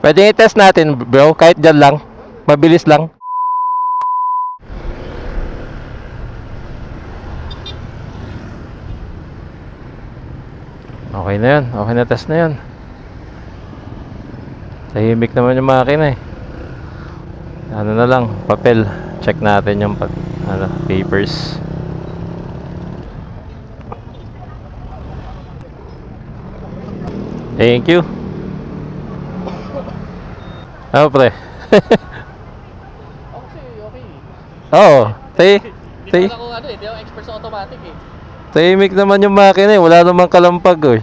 Pwede i-test natin bro, kahit dyan lang. Mabilis lang. Okay na yan, okay na test na yan. Tahimik naman yung makina eh. Ano na lang, papel. Check natin yung papers. Thank you. Ano pre? Okay. Oo. Hindi naman ako hindi ako expert sa automatic eh. Tahimik naman yung makina eh. Wala namang kalampag eh.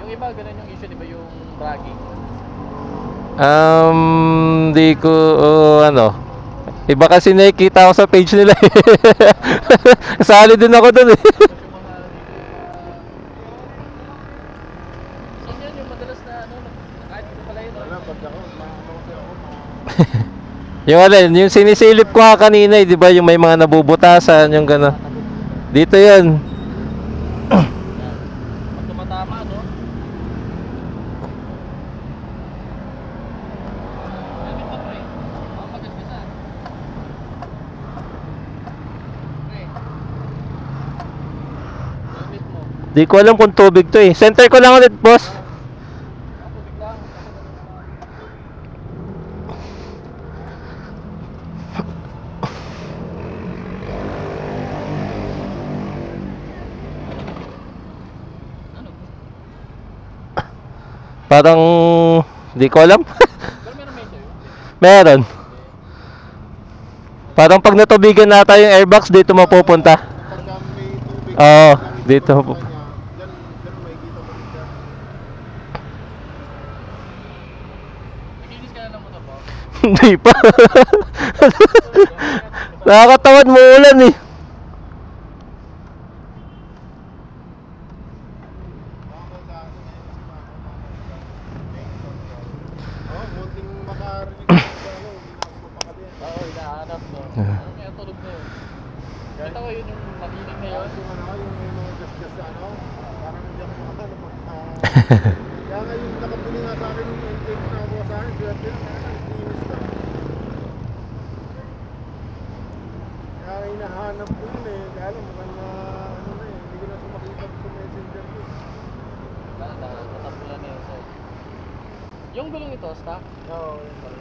Yung iba, ganun yung issue, di ba yung bragging? Di ko, iba kasi nakikita ko sa page nila eh. Sali din ako dun eh. So yan yung madalas na kahit ko pala yun. Wala, pag ako, yung sinisilip ko nga kanina eh, di ba yung may mga nabubutasan, yung gano'n. Dito yun. pag tumatama, no? Gamit mo pre. Magasgasa. Okay. Gamit mo. Di ko alam kung tubig to eh. Center ko lang ulit, boss. Tubig lang. Parang, di ko alam. Pero meron medyo yun. Meron. Parang pag natubigan nata yung airbox, dito mapupunta. Pagka may tubig, Oo, dito. dyan makikita mo rin dyan. Nakinis ka na ng motor po. Hindi pa. Nakakatawad mo ulan eh. Munting makarinig ko sa hindi na ako mapakali. Oo, hinahanap no. Kaya tulog na yun. Kita ko yun yung magiling na yun. Yung may mga gas-gas sa parang hindi ako makahanap. Kaya nga yung nakabili nga sa akin yung intake na ako sa akin, swerte na, kaya linis na. Kaya hinahanap ko yun eh, kaya alam mo na hindi ko na sumakita sa messenger ko. Natapulan na yun. So, yung gulong ito, stock? Oo, yun pala.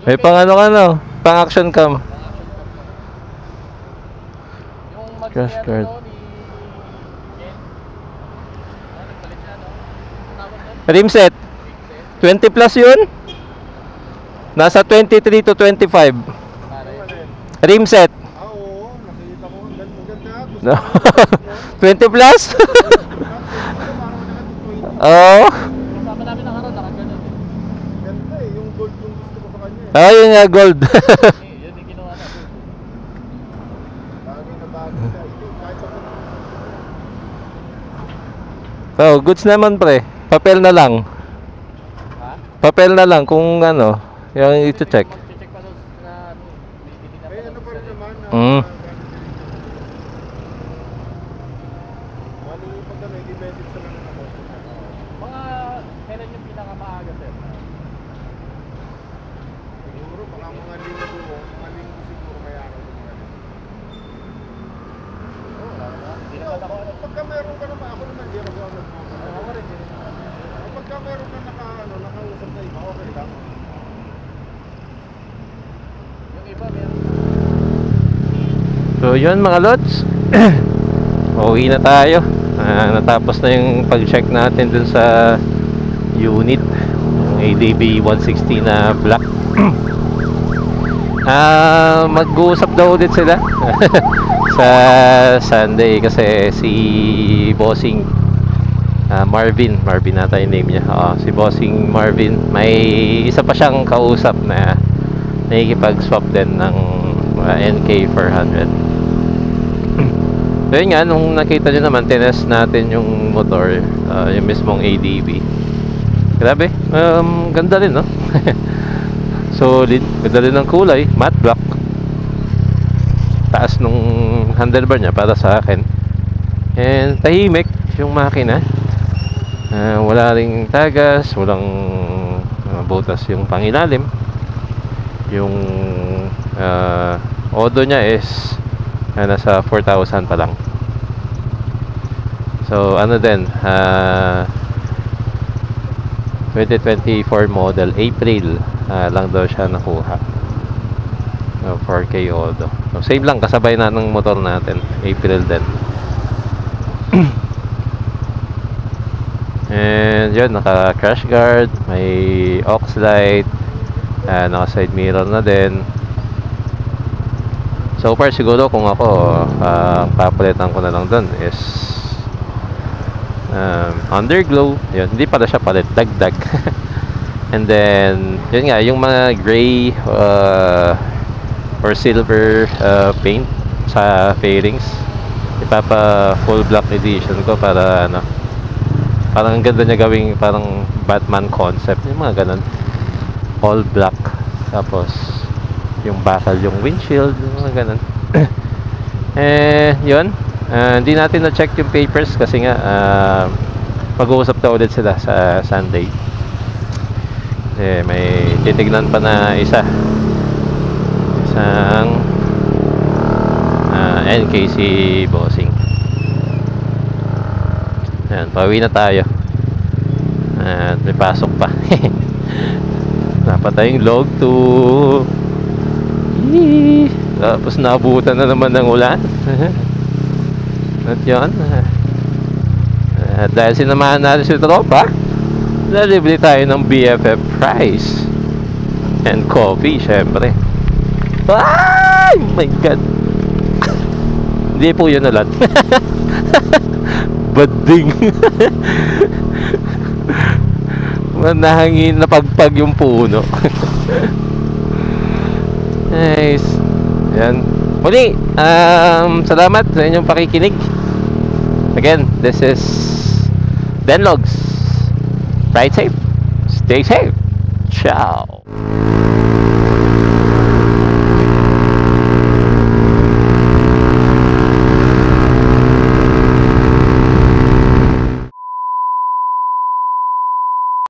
May pang ano ka no? Pang action cam. Yung Crash card. ni Jen. Nagpalit siya, no? Tawag doon? Rim set. 20 plus yun? Nasa 23 to 25. Pare. Rim set. Oo, nakita ko. Ganda. Gusto No. ko. 20 plus? Oo. Kasama namin ng araw, nakagano. Ganda eh, yung gold yung gusto ko sa kanya eh. Oh, yun nga, gold. Yun yung ginawa na. Bagay na bagay siya. Kahit sa Oh, goods naman pre. Papel na lang. Ha? Papel na lang kung ano, yung i-check. Mag-check pa doon na may ano pa rin naman na Mm. bali pag ano, i-message sa lang ako. Mga kailan yung pinakamaaga, sir? Siguro baka mga linggo siguro may araw yung mga linggo. Hindi naman ako ano. Pagka meron ka naman, ako naman, hindi ako nagmamahal. Ako rin din. Pagka meron ka nakausap na iba, okay lang. Yung iba, meron. So yun mga lods. Uwi na tayo. Natapos na yung pag-check natin dun sa unit, yung ADB 160 na black. Mag-uusap daw ulit sila sa Sunday kasi si Bossing Marvin nata yung name niya. Si Bossing Marvin may isa pa siyang kausap na nakikipag-swap din ng NK400. So yun nga, nung nakita nyo naman, tinest natin yung motor, yung mismong ADB. Grabe, ganda rin, no? Solid, ganda rin ng kulay, matte black. Taas nung handlebar niya para sa akin. And tahimik, yung makina. Wala ring tagas, walang butas yung pangilalim. Yung odo niya is nasa 4,000 pa lang. So ano din, 2024 model, April lang daw siya nakuha. 4K odo. So same lang, kasabay na ng motor natin, April din. And yun, naka crash guard, may aux light, naka side mirror na din. So far siguro kung ako, papalitan ko na lang dun is underglow. Yun, hindi pala siya palit, dagdag. And then yun nga, yung mga gray or silver paint sa fairings, ipapa full black edition ko para ano, parang ang ganda niya gawing parang Batman concept, yung mga ganun, all black. Tapos yung bakal, yung windshield, yung mga ganun. Yun, hindi natin na-check yung papers kasi nga pag-uusap na ulit sila sa Sunday. May titignan pa na isang NKC bossing. Ayan, pauwi na tayo. At may pasok pa. Napatay yung log 2. Tapos naabutan na naman ng ulan. At yun, dahil sinamahan natin si tropa, lalibli tayo ng BFF fries and coffee, syempre. Ay! My God! Hindi po yun ulat. Bading. Nahangin na pagpag yung puno. Nice. Yan. Muli, salamat sa inyong pakikinig. Again, this is Denlogs. Ride safe. Stay safe. Ciao.